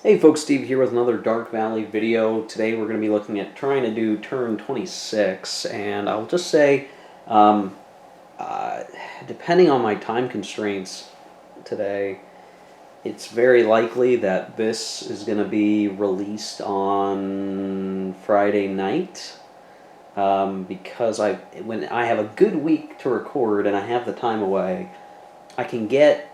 Hey folks, Steve here with another Dark Valley video. Today we're going to be looking at trying to do turn 26, and I'll just say, um, uh, depending on my time constraints today, it's very likely that this is going to be released on Friday night, because when I have a good week to record and I have the time away, I can get,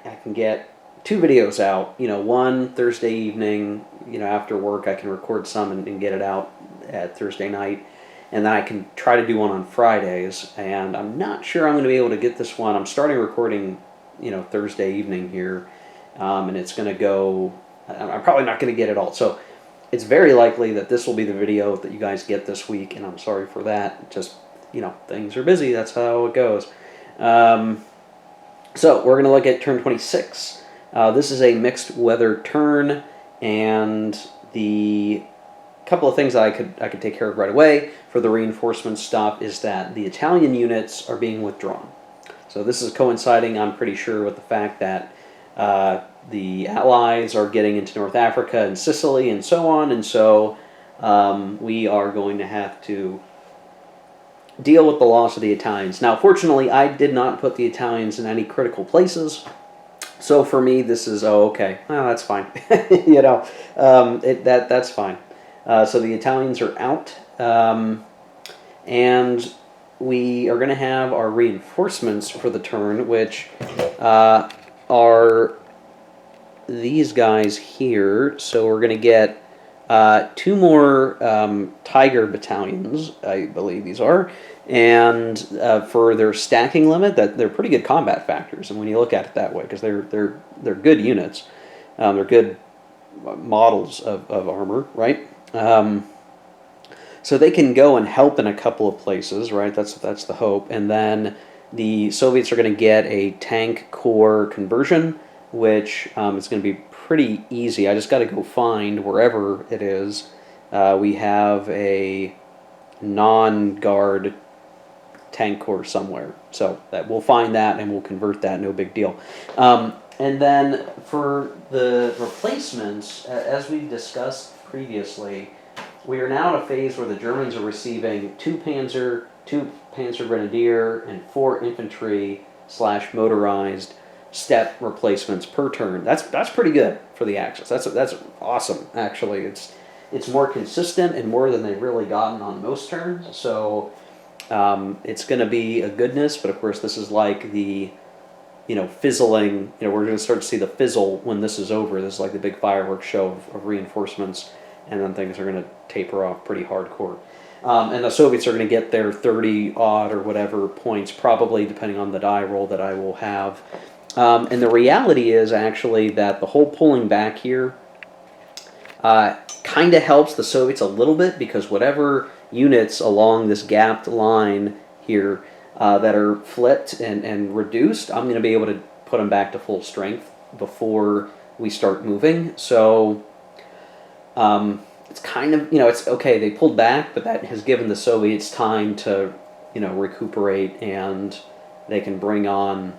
I can get two videos out. One Thursday evening, after work, I can record some and get it out at Thursday night. And then I can try to do one on Fridays. And I'm not sure I'm going to be able to get this one. I'm starting recording, Thursday evening here. And it's going to go, I'm probably not going to get it all. So it's very likely that this will be the video that you guys get this week. And I'm sorry for that. Just, things are busy. That's how it goes. So we're going to look at turn 26. This is a mixed weather turn, and the couple of things that I could take care of right away for the reinforcement stop is that the Italian units are being withdrawn. So this is coinciding, I'm pretty sure, with the fact that the Allies are getting into North Africa and Sicily and so on, and so we are going to have to deal with the loss of the Italians. Now, fortunately, I did not put the Italians in any critical places, so for me, this is, okay, well, that's fine. That's fine. So the Italians are out, and we are going to have our reinforcements for the turn, which are these guys here. So we're going to get two more Tiger battalions, I believe these are, and for their stacking limit, that they're pretty good combat factors. And when you look at it that way, because they're good units, they're good models of armor, right? So they can go and help in a couple of places, right? That's the hope. And then the Soviets are going to get a tank corps conversion, which is going to be pretty easy. I just got to go find wherever it is. We have a non-guard tank corps somewhere, so that we'll find that and we'll convert that. No big deal. And then for the replacements, as we've discussed previously, we are now in a phase where the Germans are receiving two Panzer Grenadier, and 4 infantry / motorized step replacements per turn. That's pretty good for the Axis. That's awesome. Actually, it's more consistent and more than they've really gotten on most turns. So it's going to be a goodness. But of course, this is like the fizzling. We're going to start to see the fizzle when this is over. This is like the big fireworks show of reinforcements, and then things are going to taper off pretty hardcore. And the Soviets are going to get their 30 odd or whatever points, probably depending on the die roll that I will have. And the reality is actually that the whole pulling back here kind of helps the Soviets a little bit, because whatever units along this gapped line here that are flipped and reduced, I'm going to be able to put them back to full strength before we start moving. So it's kind of, it's okay, they pulled back, but that has given the Soviets time to, recuperate, and they can bring on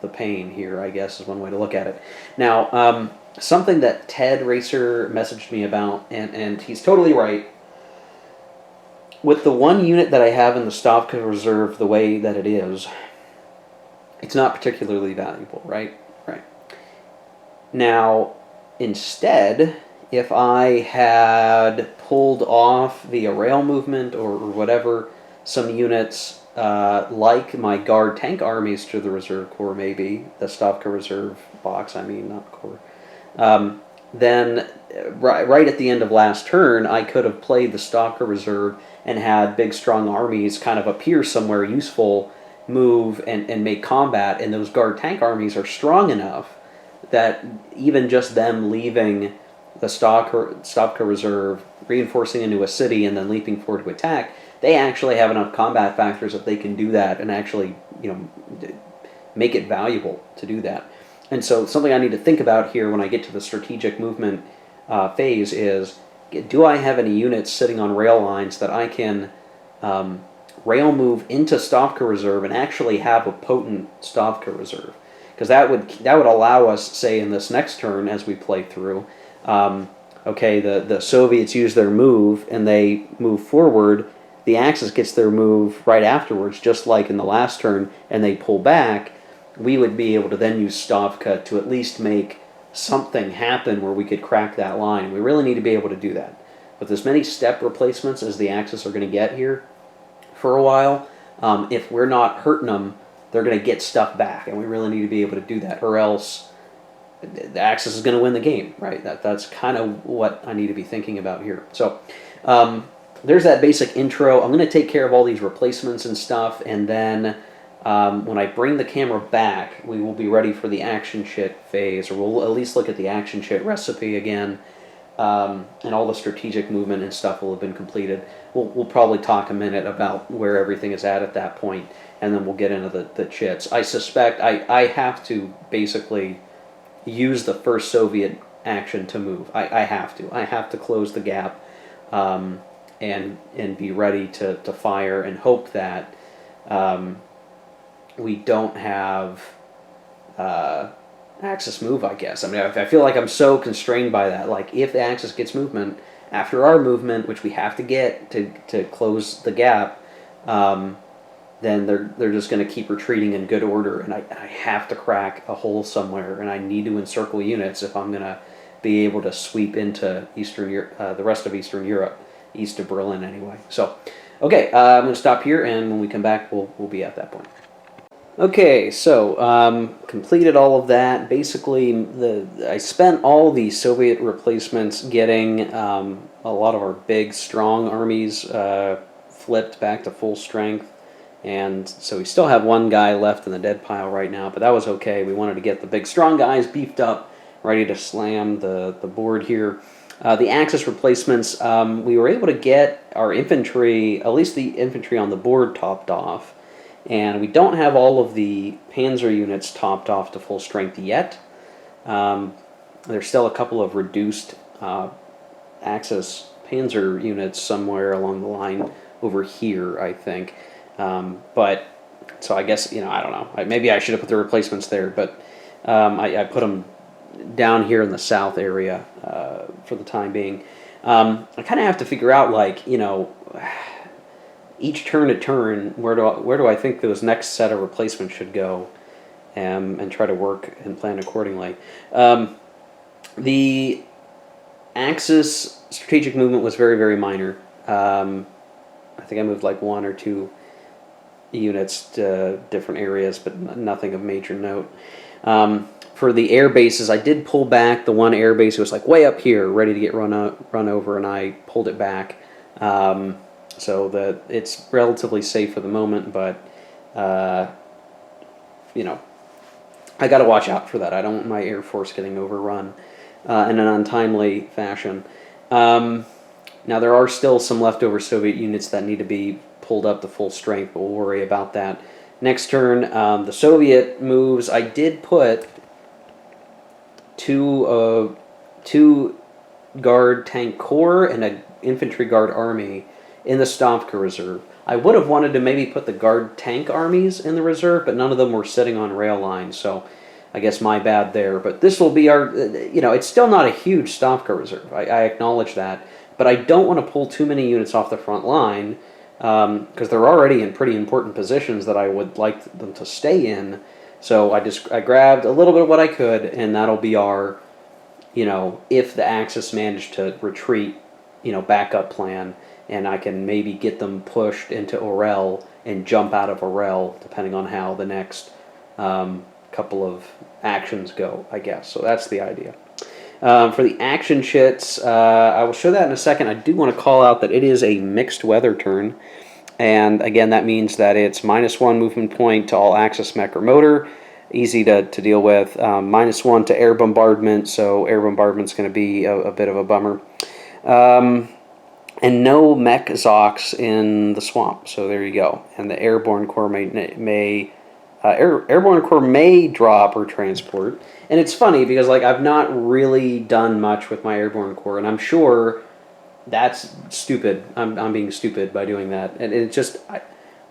the pain here, I guess, is one way to look at it. Now, something that Ted Racer messaged me about, and he's totally right. With the one unit that I have in the Stavka Reserve the way that it is, it's not particularly valuable, right? Right. Now, instead, if I had pulled off via rail movement or whatever some units like my guard tank armies to the reserve corps, maybe the Stavka Reserve box, I mean, not corps, then right at the end of last turn, I could have played the Stavka Reserve and had big strong armies kind of appear somewhere useful, move and make combat, and those guard tank armies are strong enough that even just them leaving the Stavka Reserve, reinforcing into a city, and then leaping forward to attack, they actually have enough combat factors that they can do that and actually, make it valuable to do that. And so something I need to think about here when I get to the strategic movement phase is, do I have any units sitting on rail lines that I can rail move into Stavka Reserve and actually have a potent Stavka Reserve? because that would allow us, say, in this next turn as we play through. Okay, the Soviets use their move and they move forward. The Axis gets their move right afterwards, just like in the last turn, and they pull back. We would be able to then use Stavka to at least make something happen where we could crack that line. We really need to be able to do that. With as many step replacements as the Axis are going to get here for a while, if we're not hurting them, they're going to get stuff back, and we really need to be able to do that, or else the Axis is going to win the game, right? That's kind of what I need to be thinking about here. So there's that basic intro. I'm going to take care of all these replacements and stuff, and then when I bring the camera back, we will be ready for the action shit phase, or we'll at least look at the action shit recipe again, and all the strategic movement and stuff will have been completed. We'll probably talk a minute about where everything is at that point, and then we'll get into the chits. I suspect I have to basically use the first Soviet action to move. I have to. I have to close the gap and be ready to fire and hope that we don't have Axis move, I guess. I mean, I feel like I'm so constrained by that. Like, if the Axis gets movement after our movement, which we have to get to close the gap, then they're just going to keep retreating in good order, and I have to crack a hole somewhere, and I need to encircle units if I'm going to be able to sweep into Eastern the rest of Eastern Europe, east of Berlin anyway. So, okay, I'm going to stop here, and when we come back, we'll be at that point. Okay, so completed all of that. Basically, I spent all the Soviet replacements getting a lot of our big, strong armies flipped back to full strength. And so we still have one guy left in the dead pile right now, but that was okay. We wanted to get the big, strong guys beefed up, ready to slam the board here. The Axis replacements, we were able to get our infantry, at least the infantry on the board, topped off. And we don't have all of the Panzer units topped off to full strength yet. There's still a couple of reduced Axis Panzer units somewhere along the line over here, I think. But, so I guess, I don't know. Maybe I should have put the replacements there, but I put them down here in the south area for the time being. I kind of have to figure out, like, each turn to turn, where do I think those next set of replacements should go, and try to work and plan accordingly. The Axis strategic movement was very, very minor. I think I moved like 1 or 2 units to different areas, but nothing of major note. For the air bases, I did pull back the one air base. It was like way up here, ready to get run over, and I pulled it back. So that it's relatively safe for the moment, but I got to watch out for that. I don't want my Air Force getting overrun in an untimely fashion. Now there are still some leftover Soviet units that need to be pulled up to full strength, but we'll worry about that next turn. The Soviet moves, I did put two guard tank corps and an infantry guard army in the Stavka reserve. I would have wanted to maybe put the guard tank armies in the reserve, but none of them were sitting on rail lines, so I guess my bad there. But this will be our, it's still not a huge Stavka reserve. I acknowledge that, but I don't want to pull too many units off the front line because they're already in pretty important positions that I would like them to stay in. So I grabbed a little bit of what I could, and that'll be our, if the Axis managed to retreat, backup plan. And I can maybe get them pushed into Orel and jump out of Orel, depending on how the next couple of actions go, I guess. So that's the idea. For the action chits, I will show that in a second. I do want to call out that it is a mixed weather turn. And again, that means that it's -1 movement point to all Axis mech or motor. Easy to deal with. -1 to air bombardment, so air bombardment's going to be a bit of a bummer. And no mech Zocs in the swamp, so there you go. And the airborne corps airborne corps may drop or transport. And it's funny because I've not really done much with my airborne corps, and I'm sure that's stupid. I'm being stupid by doing that, and it's just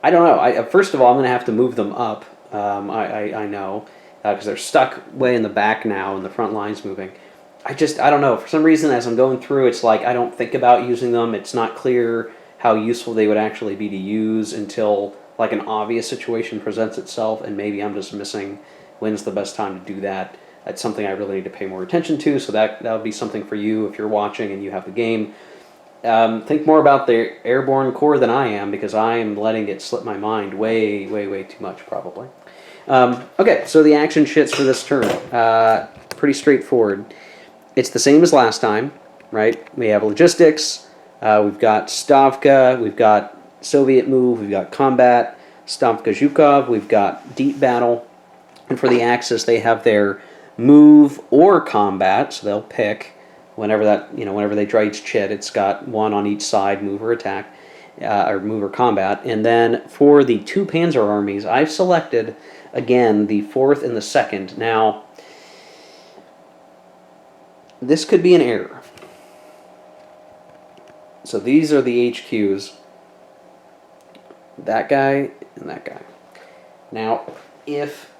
I don't know. First of all, I'm going to have to move them up. I know, because they're stuck way in the back now and the front line's moving. I don't know. For some reason, as I'm going through, it's like I don't think about using them. It's not clear how useful they would actually be to use until like an obvious situation presents itself, and maybe I'm just missing when's the best time to do that. That's something I really need to pay more attention to, so that would be something for you if you're watching and you have the game. Think more about the airborne core than I am, because I am letting it slip my mind way, way, way too much, probably. Okay, so the action shits for this turn. Pretty straightforward. It's the same as last time, right? We have logistics, we've got Stavka, we've got Soviet move, we've got combat, Stavka Zhukov, we've got deep battle, and for the Axis they have their move or combat, so they'll pick whenever they draw each chit, it's got one on each side, move or attack, or move or combat. And then for the two Panzer armies, I've selected again the 4th and the 2nd. Now, this could be an error. So these are the HQs. That guy and that guy. Now, if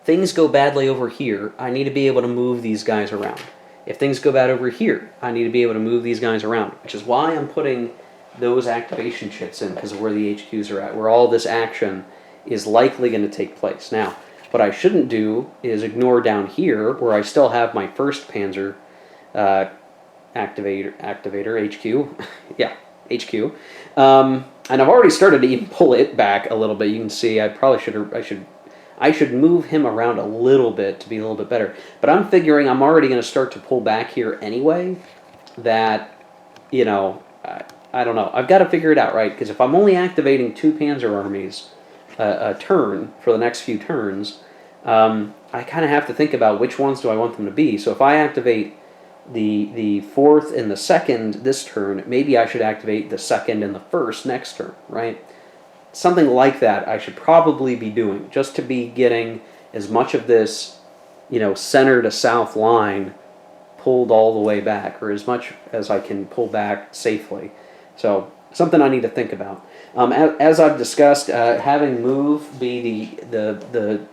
things go badly over here, I need to be able to move these guys around. If things go bad over here, I need to be able to move these guys around, which is why I'm putting those activation chits in, because of where the HQs are at, where all this action is likely going to take place. Now, what I shouldn't do is ignore down here, where I still have my 1st Panzer activator, HQ. Yeah, HQ. And I've already started to even pull it back a little bit. You can see I should move him around a little bit to be a little bit better. But I'm figuring I'm already going to start to pull back here anyway. That, I don't know. I've got to figure it out, right? Because if I'm only activating 2 Panzer armies a turn for the next few turns, I kind of have to think about which ones do I want them to be. So if I activate the 4th and the 2nd this turn, maybe I should activate the 2nd and the 1st next turn, right? Something like that I should probably be doing, just to be getting as much of this, center to south line pulled all the way back, or as much as I can pull back safely. So something I need to think about. As I've discussed, having move be the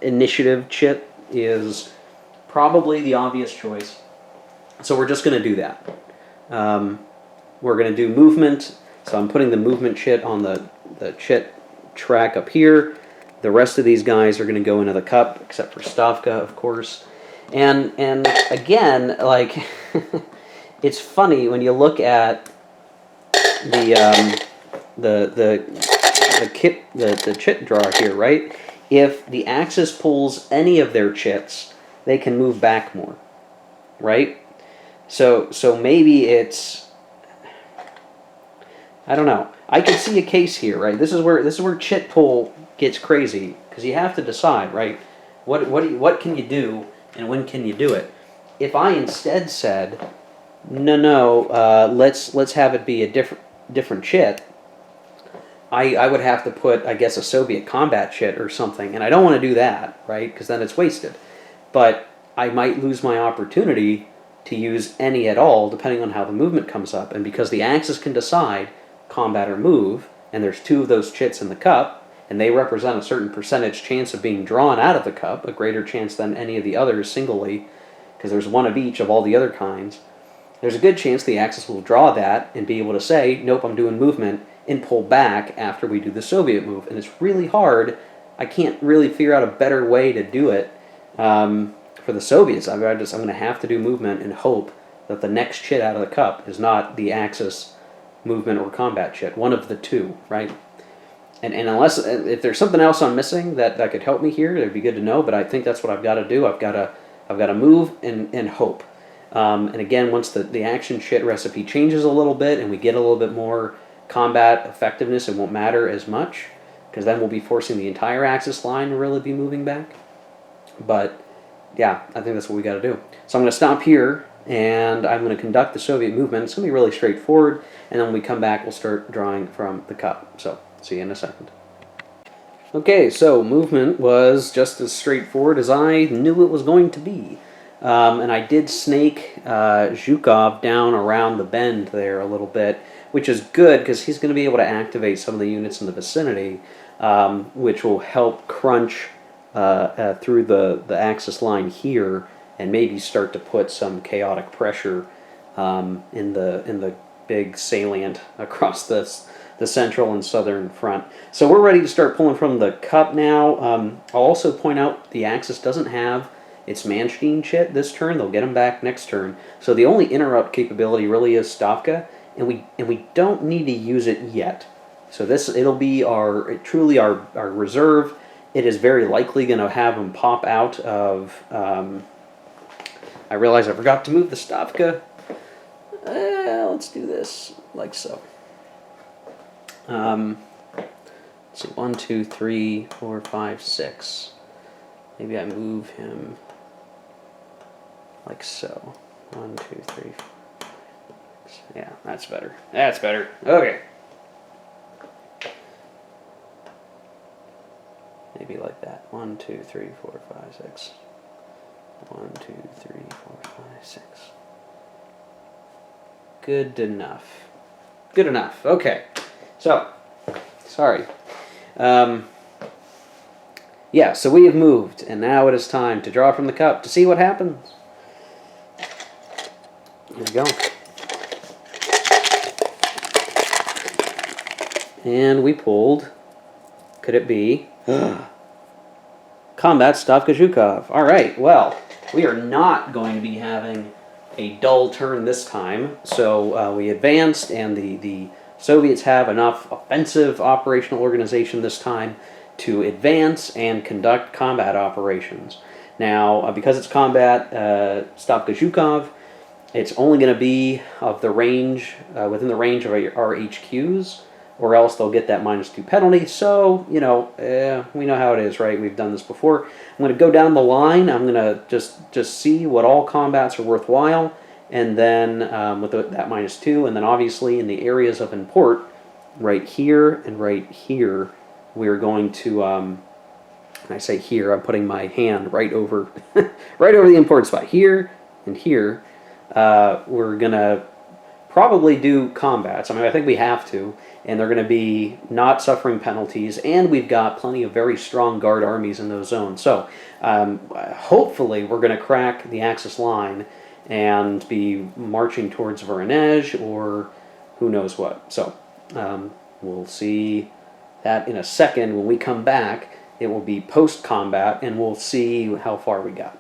initiative chit is probably the obvious choice. So we're just going to do that. We're going to do movement. So I'm putting the movement chit on the chit track up here. The rest of these guys are going to go into the cup, except for Stavka, of course. And again, like, it's funny when you look at the chit drawer here, right? If the Axis pulls any of their chits, they can move back more, right? So maybe it's, I don't know. I could see a case here, right? This is where chit pull gets crazy, because you have to decide, right? What can you do and when can you do it? If I instead said, no, let's have it be a different chit, I would have to put, I guess, a Soviet combat chit or something, and I don't want to do that, right? Because then it's wasted. But I might lose my opportunity to use any at all, depending on how the movement comes up. And because the Axis can decide combat or move, and there's 2 of those chits in the cup, and they represent a certain percentage chance of being drawn out of the cup, a greater chance than any of the others singly, because there's 1 of each of all the other kinds, there's a good chance the Axis will draw that and be able to say, nope, I'm doing movement, and pull back after we do the Soviet move. And it's really hard. I can't really figure out a better way to do it for the Soviets. I'm going to have to do movement and hope that the next chit out of the cup is not the Axis movement or combat chit, one of the 2, right? And unless, if there's something else I'm missing that could help me here, it'd be good to know, but I think that's what I've got to do. I've got to move and hope. And again, once the action chit recipe changes a little bit and we get a little bit more combat effectiveness, it won't matter as much, because then we'll be forcing the entire Axis line to really be moving back. But yeah, I think that's what we got to do. So I'm going to stop here, and I'm going to conduct the Soviet movement. It's going to be really straightforward, and then when we come back, we'll start drawing from the cup. So see you in a second. Okay, so movement was just as straightforward as I knew it was going to be. And I did snake Zhukov down around the bend there a little bit, which is good because he's going to be able to activate some of the units in the vicinity, which will help crunch through the Axis line here, and maybe start to put some chaotic pressure in the big salient across the central and southern front. So we're ready to start pulling from the cup now. I'll also point out the Axis doesn't have its Manstein chit this turn. They'll get them back next turn. So the only interrupt capability really is Stavka, and we don't need to use it yet. So it'll be truly our reserve. It is very likely going to have them pop out of. I realize I forgot to move the Stavka. Let's do this like so. Let's see, 1, 2, 3, 4, 5, 6. Maybe I move him like so. 1, 2, 3, 4, 5, 6. Yeah, that's better. That's better. Okay. Maybe like that. 1, 2, 3, 4, 5, 6. 1, 2, 3, 4, 5, 6. Good enough. Good enough. Okay. So, sorry. Yeah, so we have moved, and now it is time to draw from the cup to see what happens. Here we go. And we pulled. Could it be? Combat Stavka Zhukov. All right, well, we are not going to be having a dull turn this time. So we advanced, and the Soviets have enough offensive operational organization this time to advance and conduct combat operations. Now, because it's combat Stavka Zhukov, it's only going to be of the range, within the range of our HQs, or else they'll get that -2 penalty. So, we know how it is, right? We've done this before. I'm going to go down the line. I'm going to just see what all combats are worthwhile, and then with that -2, and then obviously in the areas of import, right here and right here, we're going to, when I say here, I'm putting my hand right over, right over the import spot. Here and here, we're going to probably do combats. I mean, I think we have to, and they're going to be not suffering penalties, and we've got plenty of very strong guard armies in those zones. So hopefully we're going to crack the Axis line and be marching towards Voronezh, or who knows what. So we'll see that in a second. When we come back, it will be post-combat, and we'll see how far we got.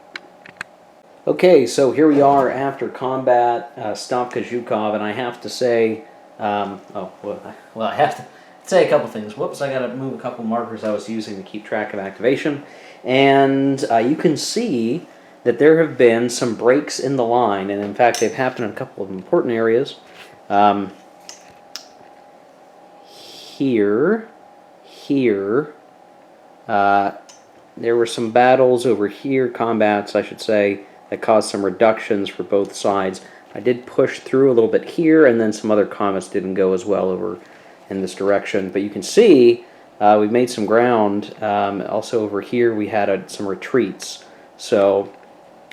Okay, so here we are after combat, Stavka Zhukov, and I have to say, I have to say a couple things. Whoops, I got to move a couple markers I was using to keep track of activation. And you can see that there have been some breaks in the line, and in fact, they've happened in a couple of important areas. Here, there were some battles over here, combats, I should say, that caused some reductions for both sides. I did push through a little bit here, and then some other combats didn't go as well over in this direction. But you can see we've made some ground. Also over here we had some retreats. So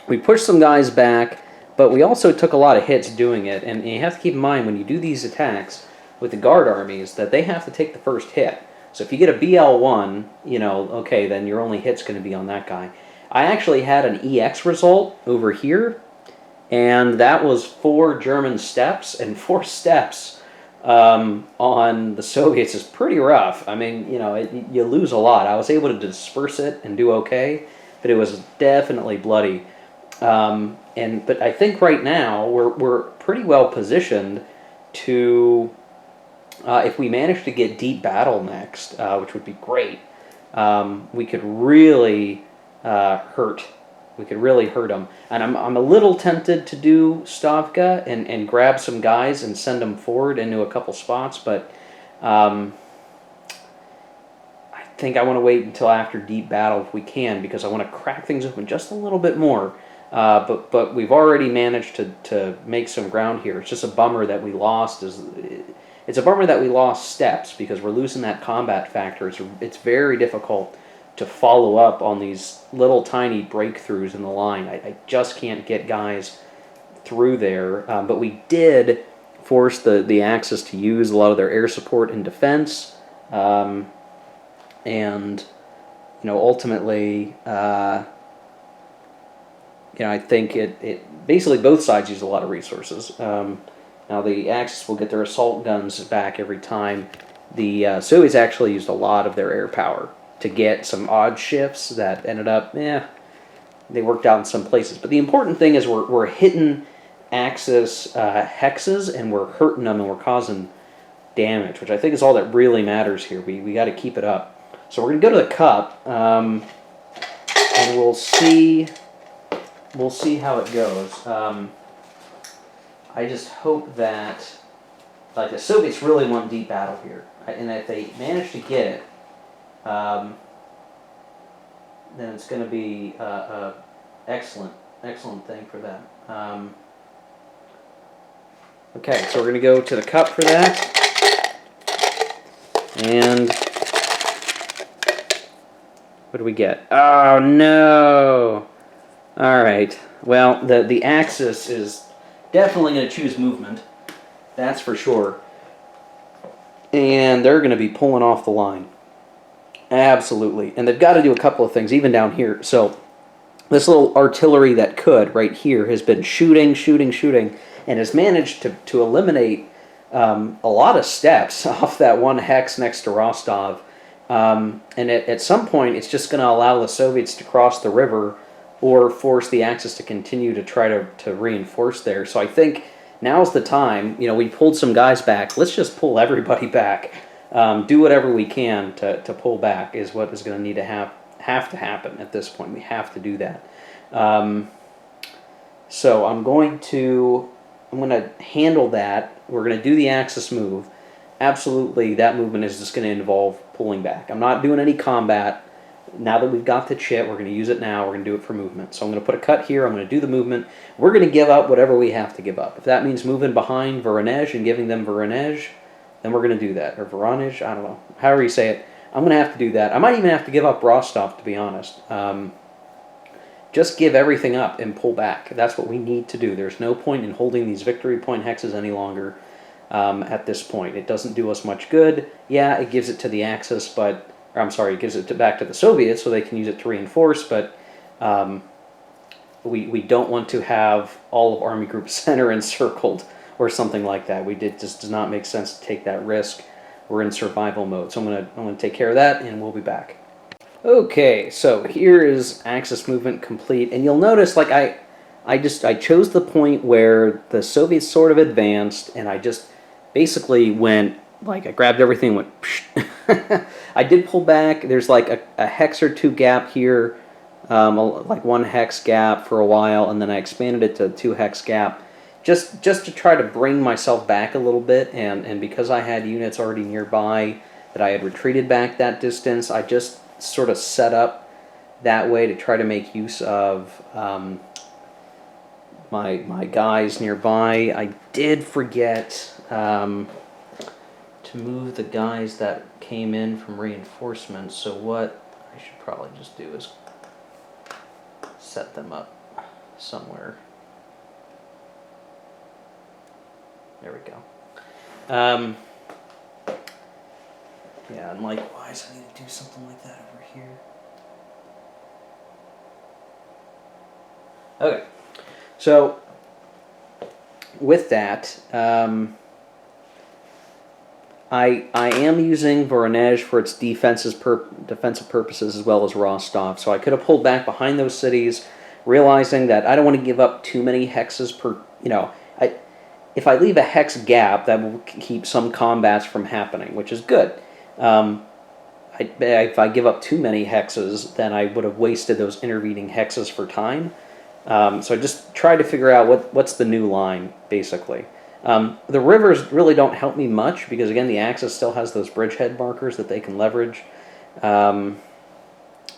we pushed some guys back, but we also took a lot of hits doing it. And you have to keep in mind when you do these attacks with the guard armies that they have to take the first hit. So if you get a BL1, okay, then your only hit's going to be on that guy. I actually had an EX result over here, and that was 4 German steps, and 4 steps on the Soviets is pretty rough. I mean, you lose a lot. I was able to disperse it and do okay, but it was definitely bloody. But I think right now we're pretty well positioned to, if we manage to get deep battle next, which would be great, we could really hurt. We could really hurt them. And I'm a little tempted to do Stavka and grab some guys and send them forward into a couple spots, but I think I want to wait until after deep battle if we can, because I want to crack things open just a little bit more. But we've already managed to make some ground here. It's just a bummer that we lost. It's a bummer that we lost steps, because we're losing that combat factor. It's very difficult to follow up on these little tiny breakthroughs in the line. I just can't get guys through there. But we did force the Axis to use a lot of their air support in defense. And ultimately, I think it basically both sides use a lot of resources. Now the Axis will get their assault guns back every time. The Soviets actually used a lot of their air power to get some odd shifts that ended up, they worked out in some places. But the important thing is we're hitting Axis hexes and we're hurting them and we're causing damage, which I think is all that really matters here. We got to keep it up. So we're going to go to the cup, and we'll see how it goes. I just hope that, like, the Soviets really want deep battle here, and if they manage to get it, then it's going to be a excellent thing for them. Okay, so we're going to go to the cup for that, and what do we get? Oh no! All right. Well, the Axis is definitely going to choose movement. That's for sure. And they're going to be pulling off the line. Absolutely. And they've got to do a couple of things, even down here. So this little artillery that could, right here, has been shooting, and has managed to eliminate a lot of steps off that one hex next to Rostov. And at some point, it's just going to allow the Soviets to cross the river or force the Axis to continue to try to reinforce there. So I think now's the time. We pulled some guys back. Let's just pull everybody back. Do whatever we can to pull back is what is going to need to have to happen at this point. We have to do that. So I'm going to handle that. We're going to do the Axis move. Absolutely, that movement is just going to involve pulling back. I'm not doing any combat. Now that we've got the chit, we're going to use it now. We're going to do it for movement. So I'm going to put a cut here. I'm going to do the movement. We're going to give up whatever we have to give up. If that means moving behind Voronezh and giving them Voronezh, then we're going to do that. Or Voronezh, I don't know. However you say it. I'm going to have to do that. I might even have to give up Rostov, to be honest. Just give everything up and pull back. That's what we need to do. There's no point in holding these victory point hexes any longer at this point. It doesn't do us much good. Yeah, it gives it to the Axis, but... it gives it back to the Soviets so they can use it to reinforce, but we don't want to have all of Army Group Center encircled or something like that. Just does not make sense to take that risk. We're in survival mode, so I'm gonna take care of that, and we'll be back. Okay, so here is Axis movement complete, and you'll notice like I chose the point where the Soviets sort of advanced, and I just basically went. Like, I grabbed everything and went, psh. I did pull back. There's like a hex or two gap here, like one hex gap for a while, and then I expanded it to 2 hex gap, just to try to bring myself back a little bit, and because I had units already nearby that I had retreated back that distance, I just sort of set up that way to try to make use of my guys nearby. I did forget... to move the guys that came in from reinforcements, so what I should probably just do is set them up somewhere. There we go. Yeah, and likewise, I need to do something like that over here. Okay, so with that, I am using Voronezh for its defensive purposes as well as Rostov. So I could have pulled back behind those cities, realizing that I don't want to give up too many hexes per... if I leave a hex gap, that will keep some combats from happening, which is good. If I give up too many hexes, then I would have wasted those intervening hexes for time. So I just tried to figure out what's the new line, basically. The rivers really don't help me much because, again, the Axis still has those bridgehead markers that they can leverage. And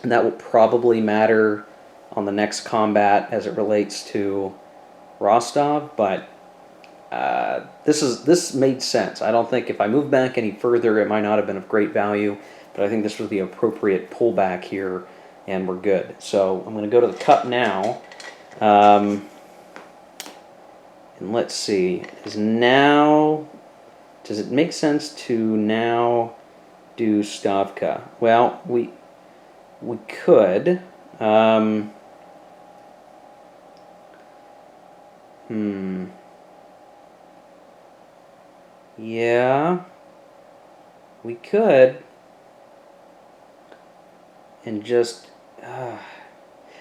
that will probably matter on the next combat as it relates to Rostov, but this made sense. I don't think if I moved back any further, it might not have been of great value, but I think this was the appropriate pullback here, and we're good. So I'm going to go to the cup now. And let's see, does it make sense to now do Stavka? Well, we we could. Yeah, we could. And just...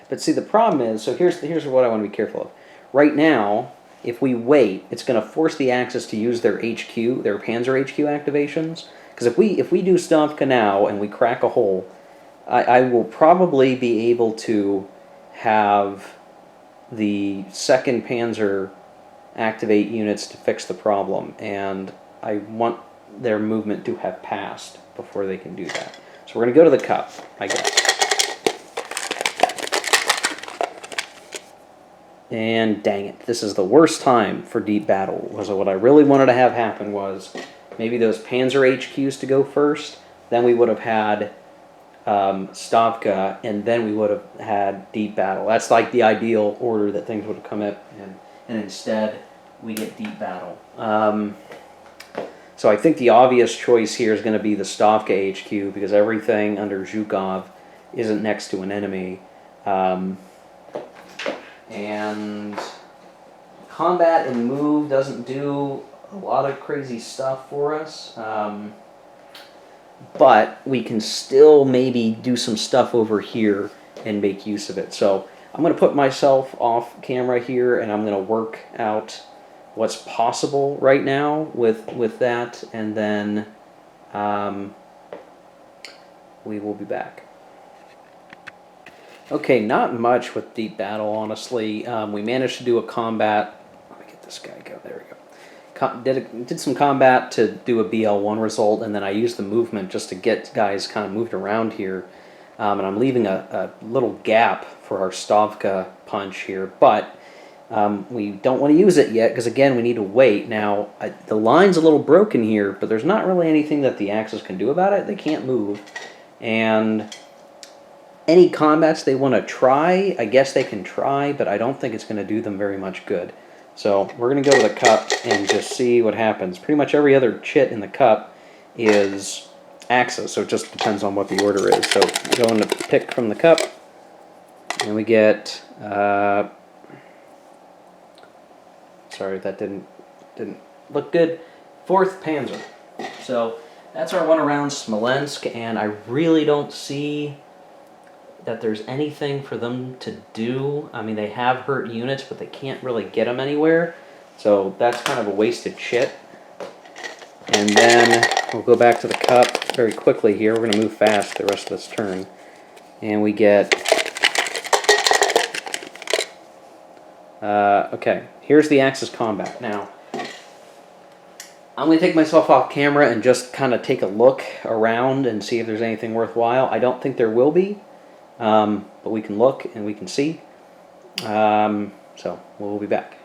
But see, the problem is, so here's what I want to be careful of. Right now, if we wait, it's going to force the Axis to use their HQ, their Panzer HQ activations. Because if we do Stavka now and we crack a hole, I will probably be able to have the 2nd Panzer activate units to fix the problem, and I want their movement to have passed before they can do that. So we're going to go to the cup, I guess. And dang it, this is the worst time for deep battle. So what I really wanted to have happen was maybe those Panzer HQs to go first, then we would have had Stavka, and then we would have had deep battle. That's like the ideal order that things would have come up in, and instead we get deep battle. So I think the obvious choice here is going to be the Stavka HQ, because everything under Zhukov isn't next to an enemy. And combat and move doesn't do a lot of crazy stuff for us. But we can still maybe do some stuff over here and make use of it. So I'm going to put myself off camera here, and I'm going to work out what's possible right now with that, and then we will be back. Okay, not much with deep battle, honestly. We managed to do a combat. Let me get this guy go. There we go. Did some combat to do a BL1 result, and then I used the movement just to get guys kind of moved around here. And I'm leaving a little gap for our Stavka punch here, but we don't want to use it yet because, again, we need to wait. Now, the line's a little broken here, but there's not really anything that the Axis can do about it. They can't move. And any combats they want to try, I guess they can try, but I don't think it's going to do them very much good. So we're going to go to the cup and just see what happens. Pretty much every other chit in the cup is Axis, so it just depends on what the order is. So going to pick from the cup, and we get... sorry, that didn't look good. 4th Panzer. So that's our one around Smolensk, and I really don't see that there's anything for them to do. I mean, they have hurt units, but they can't really get them anywhere. So that's kind of a wasted chit. And then we'll go back to the cup very quickly here. We're going to move fast the rest of this turn. And we get... okay, here's the Axis combat. Now, I'm going to take myself off camera and just kind of take a look around and see if there's anything worthwhile. I don't think there will be. But we can look and we can see. So we'll be back.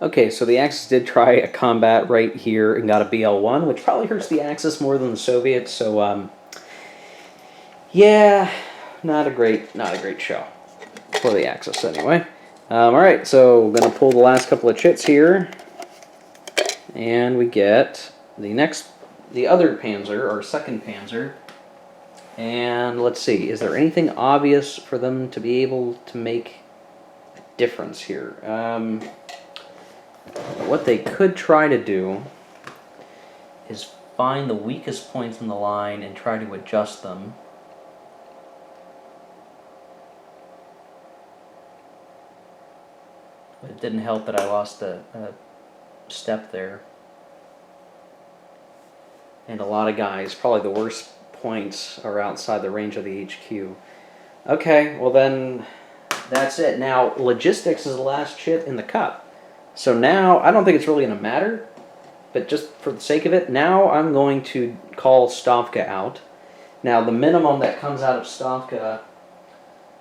Okay, so the Axis did try a combat right here and got a BL1, which probably hurts the Axis more than the Soviets. So yeah, not a great show for the Axis anyway. All right, so we're gonna pull the last couple of chits here, and we get the other Panzer, or 2nd Panzer. And let's see, is there anything obvious for them to be able to make a difference here? What they could try to do is find the weakest points in the line and try to adjust them. But it didn't help that I lost a step there. And a lot of guys, probably the worst points are outside the range of the HQ. Okay, well then that's it. Now, logistics is the last chit in the cup. So now, I don't think it's really going to matter, but just for the sake of it, now I'm going to call Stavka out. Now, the minimum that comes out of Stavka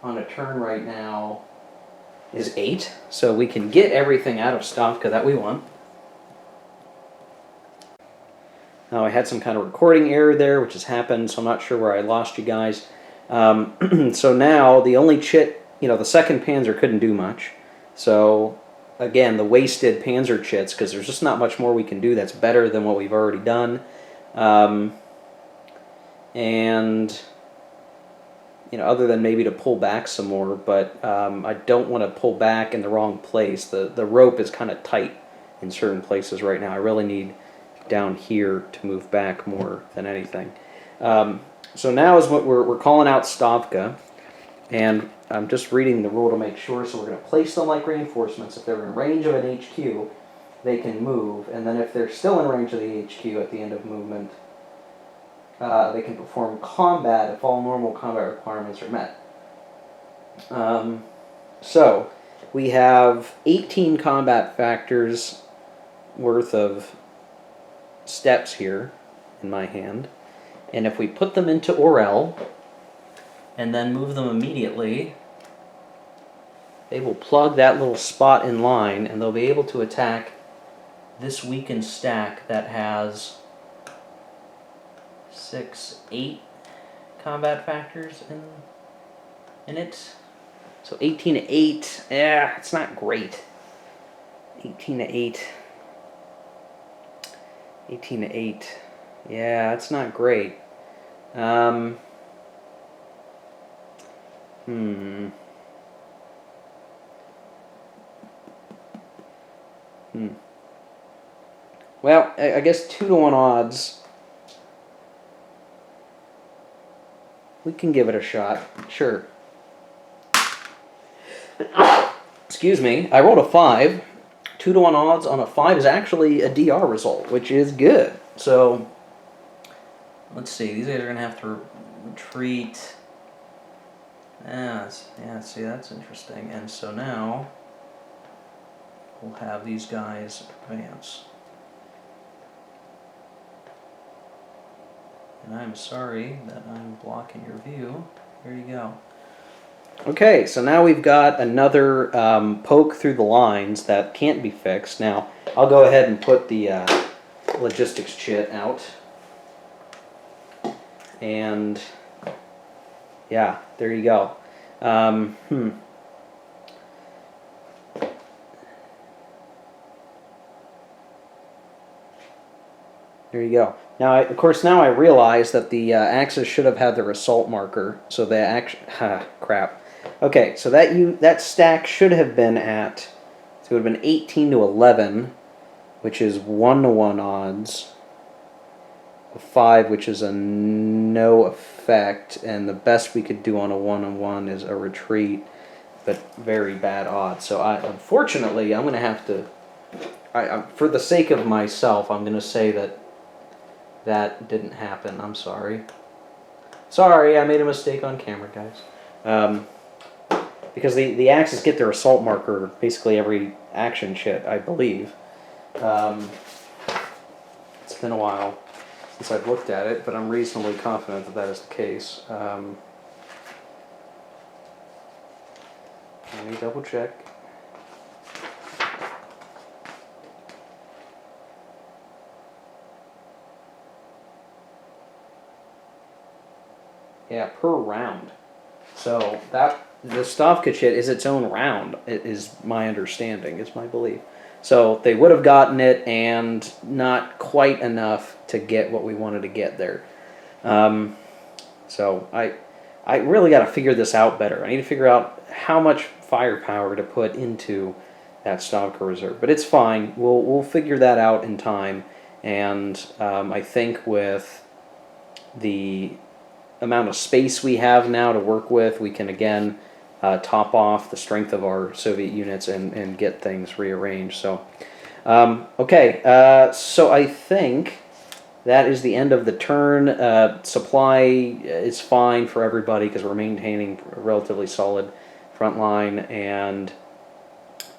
on a turn right now is 8, so we can get everything out of Stavka that we want. Now, I had some kind of recording error there, which has happened, so I'm not sure where I lost you guys. So now, the only chit, the 2nd Panzer couldn't do much. So, again, the wasted Panzer chits, because there's just not much more we can do that's better than what we've already done. And other than maybe to pull back some more, but I don't want to pull back in the wrong place. The rope is kind of tight in certain places right now. I really need down here to move back more than anything. So now is what we're calling out Stavka, and I'm just reading the rule to make sure. So we're going to place them like reinforcements. If they're in range of an HQ, they can move, and then if they're still in range of the HQ at the end of movement, they can perform combat if all normal combat requirements are met. So we have 18 combat factors worth of steps here in my hand, and if we put them into Orel and then move them immediately, they will plug that little spot in line, and they'll be able to attack this weakened stack that has 8 combat factors in it. So 18 to 8, yeah, it's not great. 18 to 8. 18 to 8. Yeah, it's not great. Well, I guess 2-to-1 odds. We can give it a shot. Sure. Excuse me. I rolled a 5. 2-to-1 odds on a 5 is actually a DR result, which is good. So, let's see. These guys are going to have to retreat. Yeah, see, that's interesting. And so now, we'll have these guys advance. And I'm sorry that I'm blocking your view. Here you go. Okay, so now we've got another poke through the lines that can't be fixed. Now, I'll go ahead and put the logistics chit out. And, yeah, there you go. There you go. Now, of course, now I realize that the axis should have had their assault marker. So the crap. Okay, so that stack should have been at, so it would have been 18 to 11, which is 1-to-1 odds. A 5, which is a no effect, and the best we could do on a 1-on-1 is a retreat, but very bad odds. So unfortunately, I'm going to have to, for the sake of myself, I'm going to say that didn't happen. I'm sorry. Sorry, I made a mistake on camera, guys. Because the Axis get their assault marker basically every action shit, I believe. It's been a while since I've looked at it, but I'm reasonably confident that is the case. Let me double check. Yeah, per round. So the Stavka chit is its own round, it is my understanding, it's my belief. So they would have gotten it and not quite enough to get what we wanted to get there. So I really got to figure this out better. I need to figure out how much firepower to put into that Stavka reserve. But it's fine. We'll figure that out in time. And I think with the amount of space we have now to work with, we can again top off the strength of our Soviet units and get things rearranged. So, okay, so I think that is the end of the turn. Supply is fine for everybody because we're maintaining a relatively solid front line, and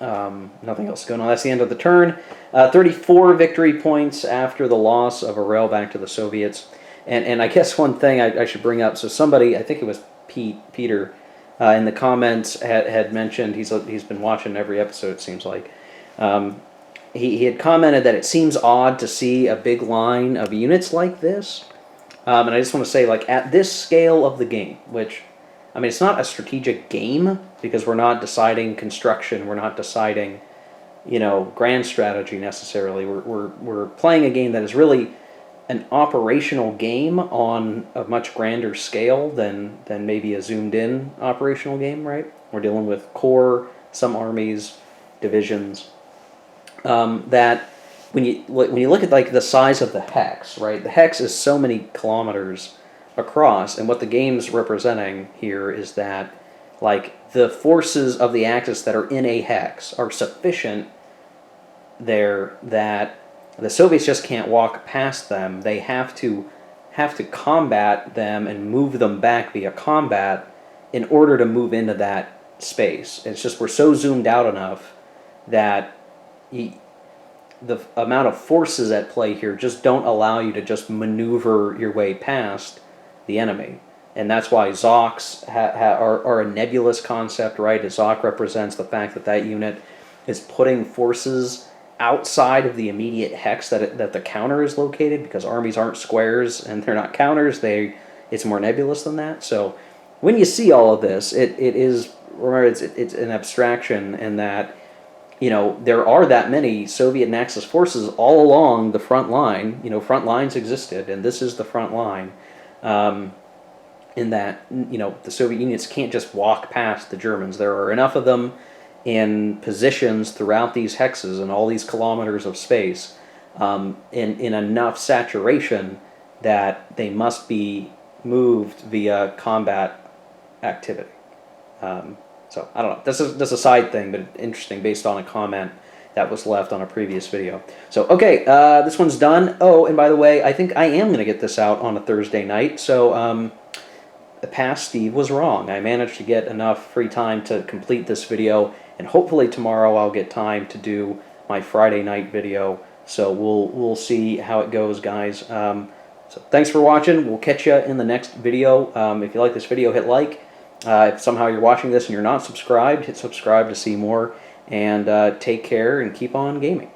nothing else going on. That's the end of the turn. 34 victory points after the loss of Orel back to the Soviets. And I guess one thing I should bring up, so somebody, I think it was Peter, in the comments had mentioned, he's been watching every episode, it seems like. He had commented that it seems odd to see a big line of units like this. And I just want to say, like, at this scale of the game, which, I mean, it's not a strategic game, because we're not deciding construction, we're not deciding, grand strategy necessarily. We're playing a game that is really an operational game on a much grander scale than maybe a zoomed in operational game, right? We're dealing with corps, some armies, divisions. That when you look at like the size of the hex, right? The hex is so many kilometers across, and what the game's representing here is that like the forces of the Axis that are in a hex are sufficient there that the Soviets just can't walk past them. They have to combat them and move them back via combat in order to move into that space. It's just we're so zoomed out enough that the amount of forces at play here just don't allow you to just maneuver your way past the enemy. And that's why Zocs are a nebulous concept, right? A Zoc represents the fact that that unit is putting forces outside of the immediate hex that the counter is located, because armies aren't squares and they're not counters. It's more nebulous than that. So when you see all of this, it's an abstraction, in that there are that many Soviet and Axis forces all along the front line. Front lines existed, and this is the front line. In that the Soviet units can't just walk past the Germans. There are enough of them in positions throughout these hexes and all these kilometers of space, in enough saturation that they must be moved via combat activity. So I don't know. This is a side thing, but interesting based on a comment that was left on a previous video. So okay, this one's done. Oh, and by the way, I think I am going to get this out on a Thursday night. So past Steve was wrong. I managed to get enough free time to complete this video, and hopefully tomorrow I'll get time to do my Friday night video. So we'll see how it goes, guys. So thanks for watching. We'll catch you in the next video. If you like this video, hit like. If somehow you're watching this and you're not subscribed, hit subscribe to see more. And take care and keep on gaming.